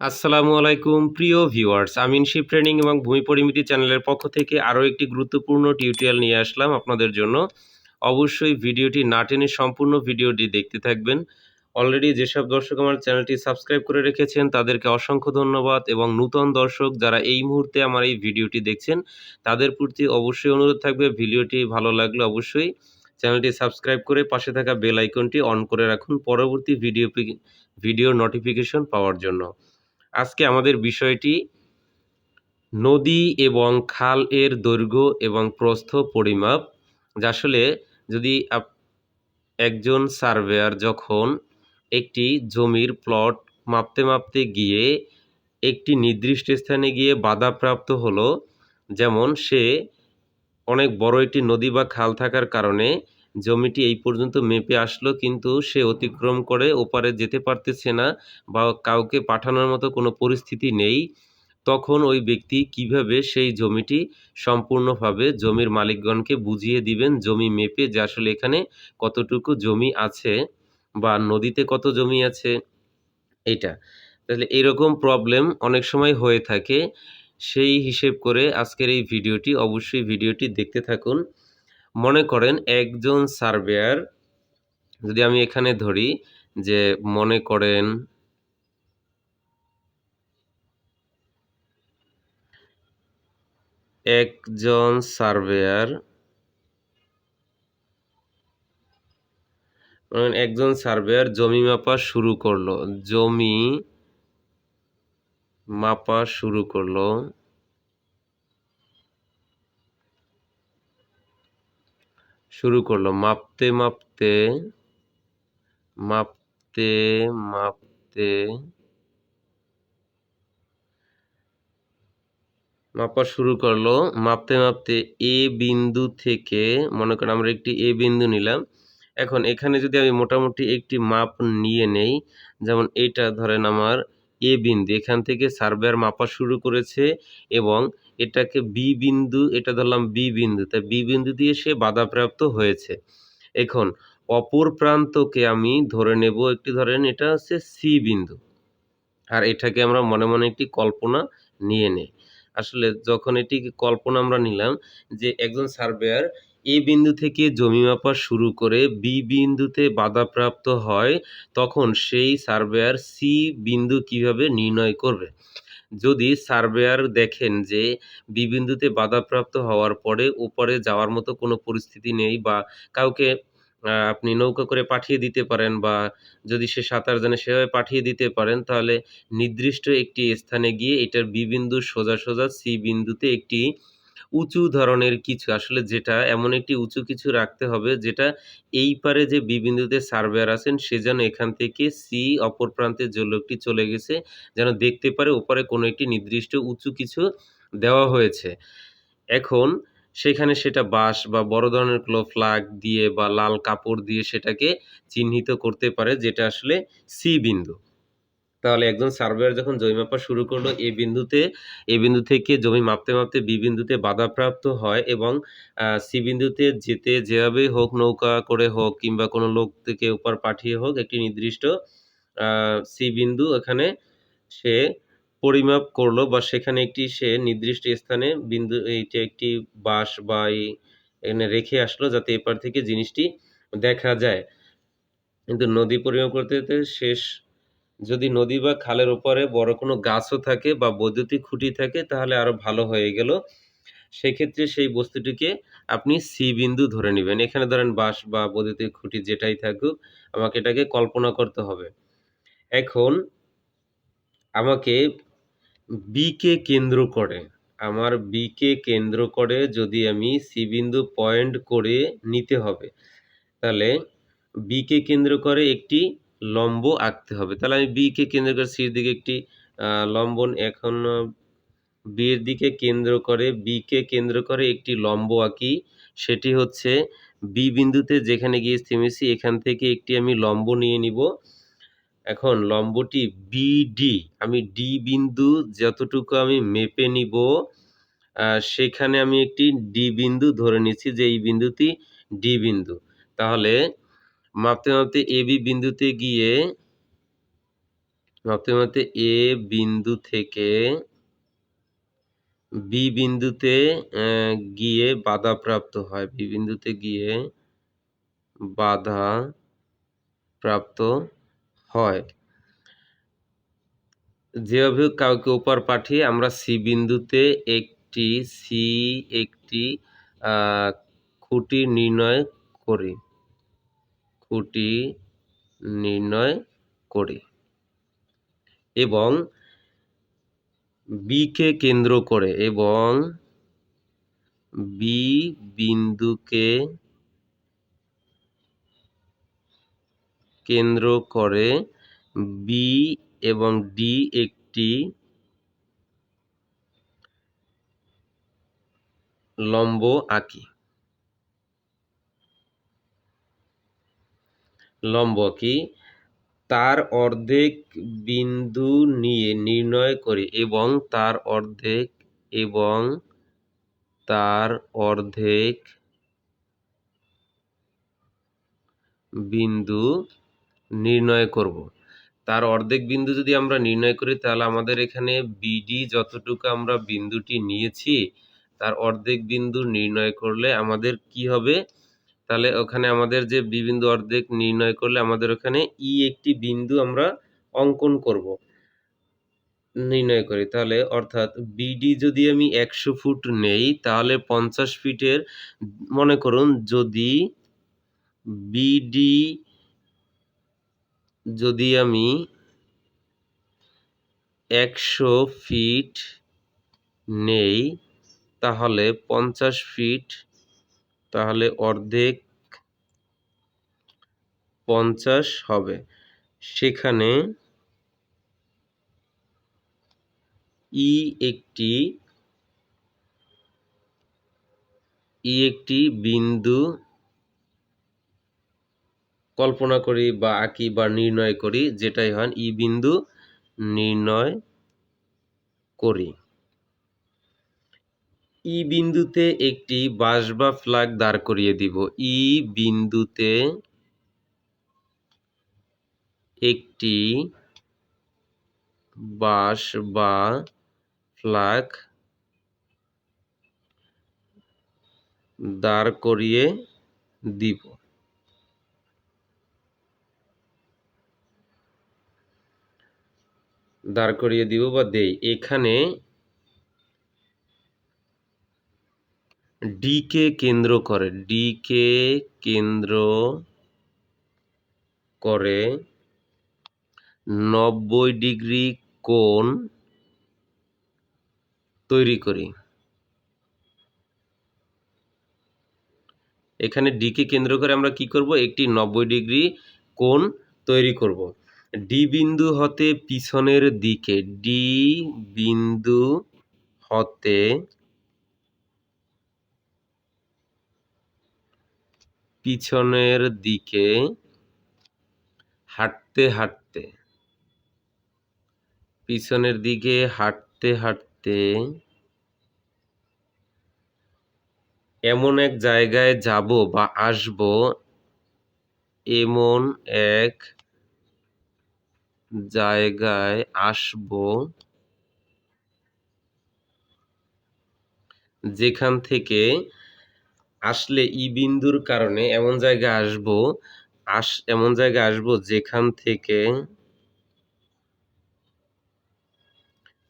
আসসালামু আলাইকুম প্রিয় ভিউয়ার্স, আমিনশিপ ট্রেনিং এবং ভূমি পরিমিতি চ্যানেলের পক্ষ থেকে আরও একটি গুরুত্বপূর্ণ টিউটোরিয়াল নিয়ে আসলাম আপনাদের জন্য। অবশ্যই ভিডিওটি না টেনে সম্পূর্ণ ভিডিওটি দেখতে থাকবেন। অলরেডি যেসব দর্শক আমার চ্যানেলটি সাবস্ক্রাইব করে রেখেছেন তাদেরকে অসংখ্য ধন্যবাদ, এবং নূতন দর্শক যারা এই মুহূর্তে আমার এই ভিডিওটি দেখছেন তাদের প্রতি অবশ্যই অনুরোধ থাকবে, ভিডিওটি ভালো লাগলে অবশ্যই চ্যানেলটি সাবস্ক্রাইব করে পাশে থাকা বেল আইকনটি অন করে রাখুন পরবর্তী ভিডিওর নোটিফিকেশন পাওয়ার জন্য। আজকে আমাদের বিষয়টি নদী এবং খাল এর দৈর্ঘ্য এবং প্রস্থ পরিমাপ। যা আসলে যদি একজন সার্ভেয়ার যখন একটি জমির প্লট মাপতে মাপতে গিয়ে একটি নির্দিষ্ট স্থানে গিয়ে বাধাপ্রাপ্ত হলো, যেমন সে অনেক বড় একটি নদী বা খাল থাকার কারণে জমিটি এই পর্যন্ত মেপে আসলো, কিন্তু সে অতিক্রম করে ওপারে যেতে পারতেছে না বা কাউকে পাঠানোর মতো কোনো পরিস্থিতি নেই। তখন ওই ব্যক্তি কিভাবে সেই জমিটি সম্পূর্ণভাবে জমির মালিকগণকে বুঝিয়ে দিবেন জমি মেপে, যে আসলে এখানে কতটুকু জমি আছে বা নদীতে কত জমি আছে এইটা। তাহলে এরকম প্রবলেম অনেক সময় হয়ে থাকে। সেই হিসেব করে আজকের এই ভিডিওটি, অবশ্যই ভিডিওটি দেখতে থাকুন। মনে করেন একজন সার্ভেয়ার, যদি আমি এখানে ধরি যে মনে করেন একজন সার্ভেয়ার জমি মাপা শুরু করলো। জমি মাপা শুরু করলো। মাপতে মাপতে মাপতে মাপতে মাপা শুরু করলো। মাপতে মাপতে এ বিন্দু থেকে, মনে করেন আমরা একটি এ বিন্দু নিলাম। এখন এখানে যদি আমি মোটামুটি একটি মাপ নিয়ে নেই, যেমন এইটা ধরেন আমার এ বিন্দু, এখান থেকে সার্ভেয়ার মাপা শুরু করেছে এবং এটাকে বি বিন্দু, এটা ধরলাম বি বিন্দু, তাই বি বিন্দু দিয়ে সে বাধাপ্রাপ্ত হয়েছে। এখন অপর প্রান্তকে আমি ধরে নেব একটি, ধরেন এটা হচ্ছে সি বিন্দু, আর এটাকে আমরা মনে মনে একটি কল্পনা নিয়ে নেই। আসলে যখন এটিকে কল্পনা আমরা নিলাম যে একজন সার্ভেয়ার এ বিন্দু থেকে জমি মাপা শুরু করে বি বিন্দুতে বাধাপ্রাপ্ত হয়, তখন সেই সার্ভেয়ার সি বিন্দু কিভাবে নির্ণয় করবে? যদি সার্ভেয়ার দেখেন যে বি বিন্দুতে বাধাপ্রাপ্ত হওয়ার পরে ওপারে যাওয়ার মতো কোনো পরিস্থিতি নেই, বা কাউকে আপনি নৌকা করে পাঠিয়ে দিতে পারেন, বা যদি সে সাঁতার জানে সেভাবে পাঠিয়ে দিতে পারেন, তাহলে নির্দিষ্ট একটি স্থানে গিয়ে এটার বি বিন্দু সোজা সোজা সি বিন্দুতে একটি উঁচু ধরনের কিছু, আসলে যেটা এমন একটি উঁচু কিছু রাখতে হবে যেটা এই পারে যে বি বিন্দুতে সার্ভেয়ার আছেন সে যেন এখান থেকে সি অপর প্রান্তের যে লোকটি চলে গেছে যেন দেখতে পারে ওপারে কোনো একটি নির্দিষ্ট উঁচু কিছু দেওয়া হয়েছে। এখন সেখানে সেটা বাঁশ বা বড় ধরনের কোনো ফ্ল্যাগ দিয়ে বা লাল কাপড় দিয়ে সেটাকে চিহ্নিত করতে পারে, যেটা আসলে সি বিন্দু। তাহলে একজন সার্ভেয়ার যখন জমি মাপা শুরু করলো এ বিন্দু থেকে জমি মাপতে মাপতে বি বিন্দুতে বাধাপ্রাপ্ত হয়, এবং সি বিন্দুতে যেতে যেভাবেই হোক, নৌকা করে হোক কিংবা কোনো লোক থেকে ওপার পাঠিয়ে হোক, একটি নির্দিষ্ট সি বিন্দু এখানে সে পরিমাপ করলো, বা সেখানে একটি সে নির্দিষ্ট স্থানে বিন্দু এইটা একটি বাঁশ বা এখানে রেখে আসলো যাতে এপার থেকে জিনিসটি দেখা যায়। কিন্তু নদী পরিমাপ করতে যেতে যদি নদী বা খালের ওপারে বড় কোনো গাছও থাকে বা বৈদ্যুতিক খুঁটি থাকে তাহলে আরো ভালো হয়ে গেল। সেক্ষেত্রে সেই বস্তুটিকে আপনি সি বিন্দু ধরে নিবেন। এখানে ধরেন বাঁশ বা বৈদ্যুতিক খুঁটি যেটাই থাকুক, আমাকে এটাকে কল্পনা করতে হবে। এখন আমাকে বি কে কেন্দ্র করে, আমার বি কে কেন্দ্র করে যদি আমি সি বিন্দু পয়েন্ট করে নিতে হবে, তাহলে বি কে কেন্দ্র করে একটি লম্ব আঁকতে হবে। তাহলে আমি বি কে কেন্দ্র করে সির দিকে একটি লম্ব, এখন বি এর দিকে কেন্দ্র করে বি কে কেন্দ্র করে একটি লম্ব আঁকি। সেটি হচ্ছে বি বিন্দুতে যেখানে গিয়ে থেমেছি এখান থেকে একটি আমি লম্ব নিয়ে নিব। এখন লম্বটি বিডি, আমি ডি বিন্দু যতটুকু আমি মেপে নিব, সেখানে আমি একটি ডি বিন্দু ধরে নিচ্ছি যে এই বিন্দুটি ডি বিন্দু। তাহলে মাপতে মাপতে এবি বিন্দুতে গিয়ে মাপতে মাপতে এ বিন্দু থেকে বি বিন্দুতে গিয়ে বাধাপ্রাপ্ত হয়। বি বিন্দুতে গিয়ে বাধাপ্রাপ্ত হয়। যেভাবে হোক কাউকে ওপার পাঠিয়ে আমরা সি বিন্দুতে একটি আ খুঁটি নির্ণয় করি। খুঁটি নির্ণয় করি এবং বি কে কেন্দ্র করে বি বিন্দুকে কেন্দ্র করে বি এবং ডি একটি লম্ব আঁকি। লম্ব আঁকি। তার অর্ধেক বিন্দু নিয়ে নির্ণয় করি এবং তার অর্ধেক বিন্দু নির্ণয় করব। তার অর্ধেক বিন্দু যদি আমরা নির্ণয় করি তাহলে আমাদের এখানে বিডি যতটুকু আমরা বিন্দুটি নিয়েছি তার অর্ধেক বিন্দু নির্ণয় করলে আমাদের কি হবে? তাহলে ওখানে আমাদের যে বি বিন্দু অর্ধেক নির্ণয় করলে আমাদের ওখানে একটি বিন্দু আমরা অঙ্কন করব। নির্ণয় করি তাহলে অর্থাৎ বিডি যদি আমি ১০০ ফুট নেই তাহলে ৫০ ফিটের মনে করুন বিডি যদি আমি ১০০ ফিট নেই তাহলে ৫০ ফিট তাহলে অর্ধেক ৫০ হবে। সেখানে ই একটি বিন্দু কল্পনা করি বা আঁকি বা নির্ণয় করি যেটাই হয় ই বিন্দু নির্ণয় করি। ই বিন্দুতে একটি বাঁশ বা ফ্ল্যাগ দাঁড় করিয়ে দিব। ই বিন্দুতে একটি বাঁশ বা ফ্ল্যাগ দাঁড় করিয়ে দিব। দাঁড় করিয়ে দিব বা দেই। এখানে ডি কে কেন্দ্র করে ৯০ ডিগ্রি কোণ তৈরি করি। এখানে ডি কে কেন্দ্র করে আমরা কি করব? একটি ৯০ ডিগ্রি কোণ তৈরি করব। ডি বিন্দু হতে পিছনের দিকে হতে পিছনের দিকে হাঁটতে হাঁটতে এমন এক জায়গায় যাব বা আসব যেখান থেকে আসলে ই বিন্দুর কারণে এমন জায়গায় আসব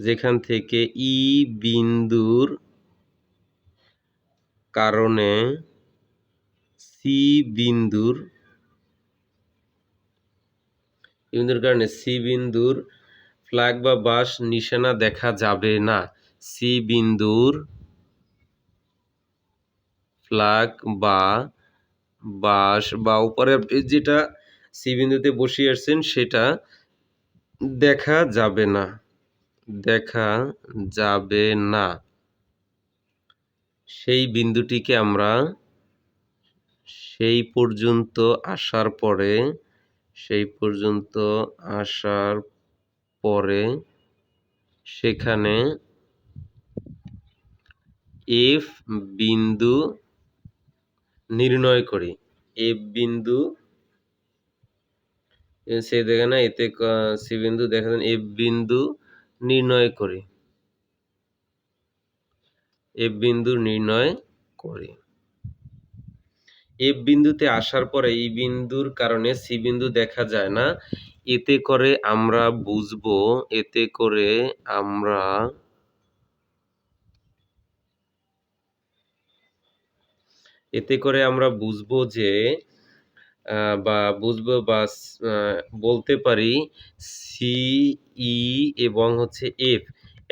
যেখান থেকে ই বিন্দুর কারণে সি বিন্দুর ফ্ল্যাগ বা বাঁশ নিশানা দেখা যাবে না। সি বিন্দুর ফ্ল্যাগ বা বাঁশ বা উপরে যেটা সি বিন্দুতে বসিয়ে আসছেন সেটা দেখা যাবে না। সেই বিন্দুটিকে আমরা সেই পর্যন্ত আসার পরে সেখানে এফ বিন্দু নির্ণয় করি। সে দেখে না এতে সি বিন্দু দেখা যান এফ বিন্দু নির্ণয় করি। এফ বিন্দু নির্ণয় করি। এফ বিন্দুতে আসার পরে এই বিন্দুর কারণে সি বিন্দু দেখা যায় না। এতে করে আমরা বুঝবো, এতে করে আমরা বুঝবো যে বা বুঝবো বা বলতে পারি সি ই এবং হচ্ছে এফ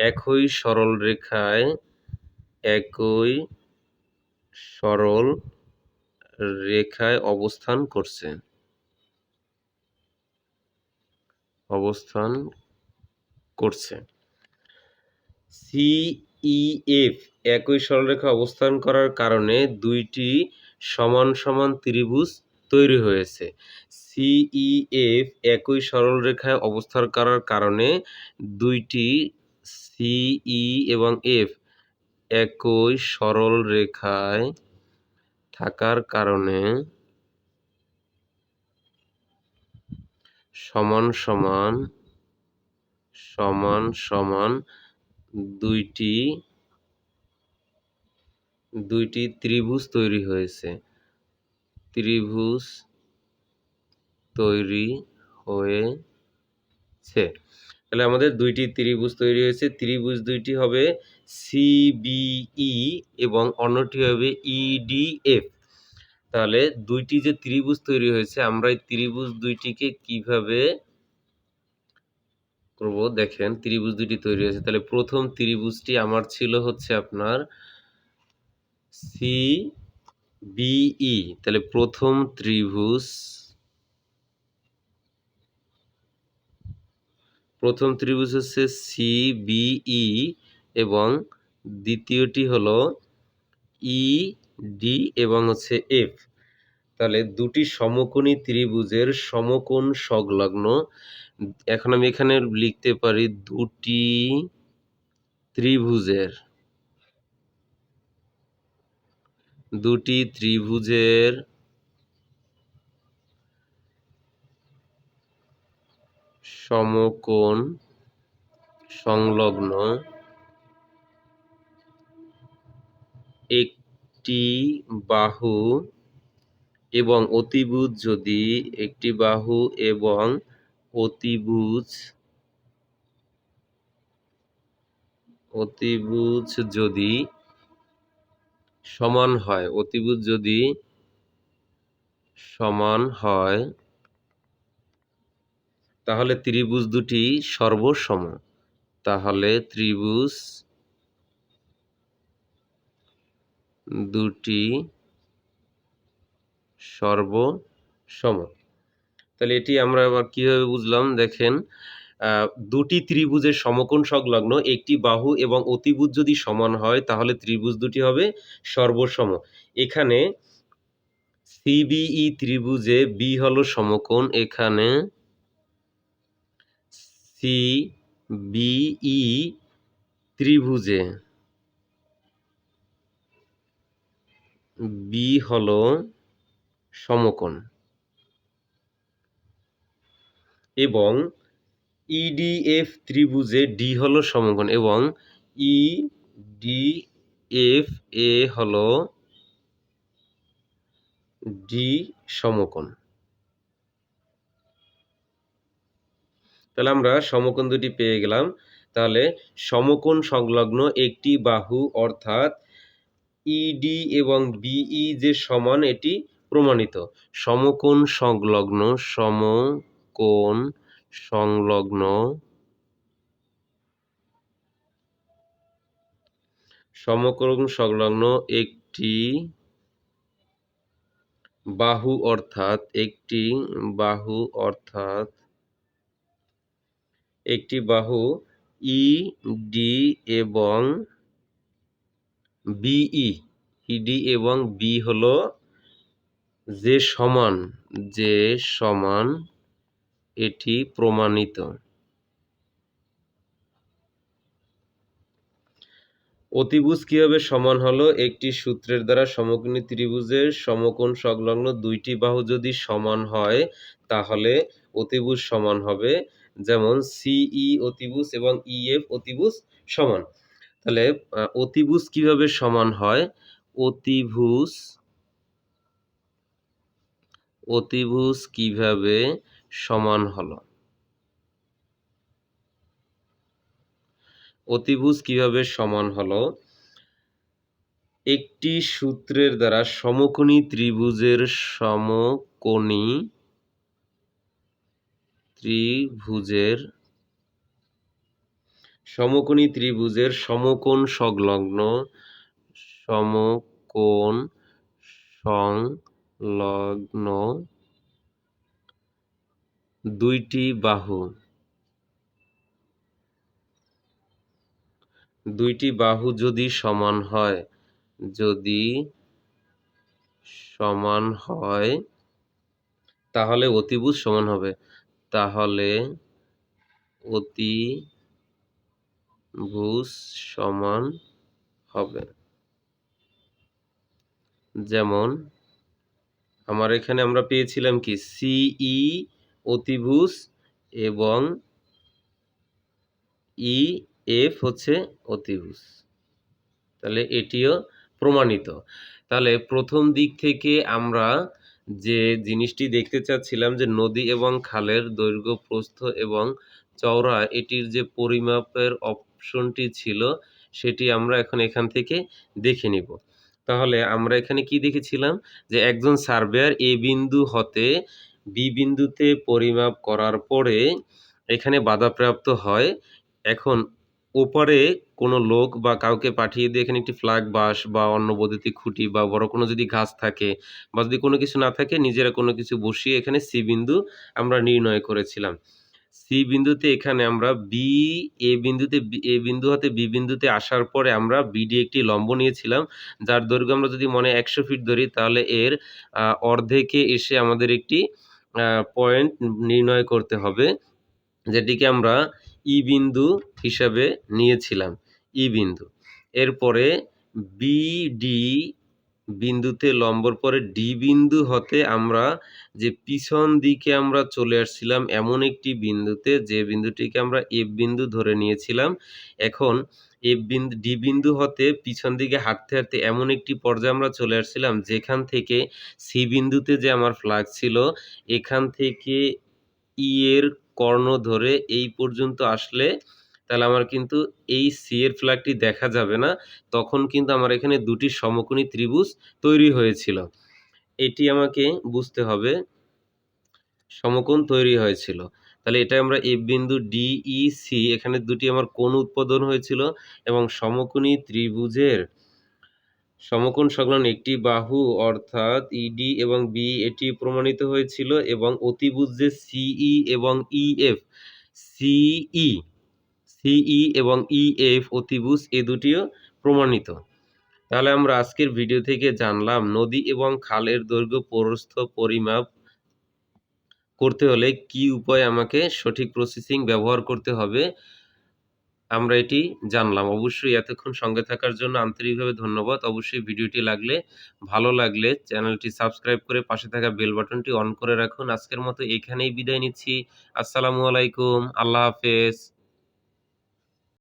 একই সরল রেখায় অবস্থান করছে। সিইএফ একই সরলরেখায় অবস্থান করার কারণে দুইটি সমান সমান ত্রিভুজ তৈরি হয়েছে। সিইএফ একই সরলরেখায় অবস্থান করার কারণে দুইটি সিই এবং এফ একই সরলরেখায় থাকার কারণে সমান সমান দুইটি ত্রিভুজ তৈরি হয়েছে। তাহলে আমাদের দুইটি ত্রিভুজ তৈরি হয়েছে। ত্রিভুজ দুইটি হবে সিবিই এবং অন্যটি হবে ইডিএফ। তাহলে দুইটি যে ত্রিভুজ তৈরি হয়েছে আমরা এই ত্রিভুজ দুইটিকে কিভাবে করব দেখেন। ত্রিভুজ দুইটি তৈরি হয়েছে, তাহলে প্রথম ত্রিভুজটি আমার ছিল হচ্ছে আপনার সিবিই। তাহলে প্রথম ত্রিভুজ হচ্ছে সিবিই এবং দ্বিতীয়টি হলো ইডি এবং হচ্ছে এফ। তাহলে দুটি সমকোণী ত্রিভুজের সমকোণ সংলগ্ন। এখন আমি এখানে লিখতে পারি দুটি ত্রিভুজের সমকোণ সংলগ্ন একটি বাহু এবং অতিভুজ যদি সমান হয় তাহলে ত্রিভুজ দুটি সর্বসম। তাহলে এটি আমরা আবার কিভাবে বুঝলাম দেখেন। দুটি ত্রিভুজের সমকোণ সংলগ্ন একটি বাহু এবং অতিভুজ যদি সমান হয় তাহলে ত্রিভুজ দুটি হবে সর্বসম। এখানে সিবিই ত্রিভুজে বি হলো সমকোণ, এখানে সিবিই ত্রিভুজে বি হলো সমকোণ এবং ইডিএফ ত্রিভুজে ডি হলো সমকোণ এবং ইডিএফ এ হলো ডি সমকোণ। তাহলে আমরা সমকোণ দুটি পেয়ে গেলাম। তাহলে সমকোণ সংলগ্ন একটি বাহু অর্থাৎ ইডি এবং বিই যে সমান এটি প্রমাণিত। সমকোণ সংলগ্ন একটি বাহু অর্থাৎ ইডি এবং বি হলো যে সমান এটি প্রমাণিত। অতিভুজ কিভাবে সমান হলো? একটি সূত্রের দ্বারা সমকোণী ত্রিভুজের সমকোণ সংলগ্ন দুইটি বাহু যদি সমান হয় তাহলে অতিভুজ সমান হবে। যেমন সিই অতিভুজ এবং ইএফ অতিভুজ সমান। তাহলে অতিভুজ কিভাবে সমান হয়? অতিভুজ অতিভুজ কিভাবে সমান হলো? অতিভুজ কিভাবে সমান হলো? একটি সূত্রের দ্বারা সমকোণী ত্রিভুজের সমকোণী ত্রিভুজের সমকোণ সংলগ্ন দুইটি বাহু যদি সমান হয় তাহলে অতিভুজ সমান হবে। যেমন আমরা পেয়েছিলাম কি সিই অতিভুজ এবং ইএফ হচ্ছে অতিভুজ। তাহলে এটিও প্রমাণিত। তাহলে প্রথম দিক থেকে আমরা যে জিনিসটি দেখতে চাচ্ছিলাম যে নদী এবং খালের দৈর্ঘ্য, প্রস্থ এবং চওড়া এটির যে পরিমাপের অপশনটি ছিল সেটি আমরা এখন এখান থেকে দেখে নিব। তাহলে আমরা এখানে কি দেখেছিলাম যে একজন সার্ভেয়ার এ বিন্দু হতে বি বিন্দুতে পরিমাপ করার পরে এখানে বাধাপ্রাপ্ত হয়। এখন ওপারে কোনো লোক বা কাউকে পাঠিয়ে দিয়ে এখানে একটি ফ্ল্যাগ বাঁশ বা অন্য বৈদ্যুতিক খুঁটি বা বড় কোনো যদি গাছ থাকে বা যদি কোনো কিছু না থাকে নিজেরা কোনো কিছু বসিয়ে এখানে সি বিন্দু আমরা নির্ণয় করেছিলাম। সি বিন্দুতে এখানে আমরা এ বিন্দু হতে বি বিন্দুতে আসার পরে আমরা বিডি একটি লম্ব নিয়েছিলাম। যার দৈর্ঘ্য আমরা যদি মনে ১০০ ফিট ধরি তাহলে এর অর্ধেকে এসে আমাদের একটি পয়েন্ট নির্ণয় করতে হবে। যেটিকে আমরা ই বিন্দু হিসাবে নিয়েছিলাম, ই বিন্দু। এরপরে বিডি বিন্দুতে লম্বর পরে ডি বিন্দু হতে আমরা যে পিছন দিকে আমরা চলে আসছিলাম এমন একটি বিন্দুতে যে বিন্দুটিকে আমরা এফ বিন্দু ধরে নিয়েছিলাম। এখন ডি বিন্দু হতে পিছন দিকে হাঁটতে, হাঁটতে এমন একটি পর্যায়ে আমরা চলে আসছিলাম যেখান থেকে সি বিন্দুতে যে আমার ফ্ল্যাগ ছিল এখান থেকে ই এর কর্ণ ধরে এই পর্যন্ত আসলে তাহলে আমার কিন্তু এই সি এর ফ্ল্যাগটি দেখা যাবে না। তখন কিন্তু আমার এখানে দুটি সমকোণী ত্রিভুজ তৈরি হয়েছিল। এটি আমাকে বুঝতে হবে সমকোণ তৈরি হয়েছিল। তাহলে এটা আমরা এফ বিন্দু ডিইসি এখানে দুটি আমার কোণ উৎপাদন হয়েছিল এবং সমকোণী ত্রিভুজের সমকোণ সংলগ্ন একটি বাহু অর্থাৎ ইডি এবং বি এটি প্রমাণিত হয়েছিল এবং অতিভুজ যে সিই এবং ইএফ সিই সিই এবং ইএফ অতিভুজ এ দুটিও প্রমাণিত। তাহলে আমরা আজকের ভিডিও থেকে জানলাম নদী এবং খালের দৈর্ঘ্য প্রস্থ পরিমাপ করতে হলে কি উপায়ে আমাকে সঠিক প্রসেসিং ব্যবহার করতে হবে আমরা এটি জানলাম। অবশ্যই এতক্ষণ সঙ্গে থাকার জন্য আন্তরিকভাবে ধন্যবাদ। অবশ্যই ভিডিওটি ভালো লাগলে চ্যানেলটি সাবস্ক্রাইব করে পাশে থাকা বেল বাটনটি অন করে রাখুন। আজকের মতো এখানেই বিদায় নিচ্ছি। আসসালামু আলাইকুম। আল্লাহ হাফেজ।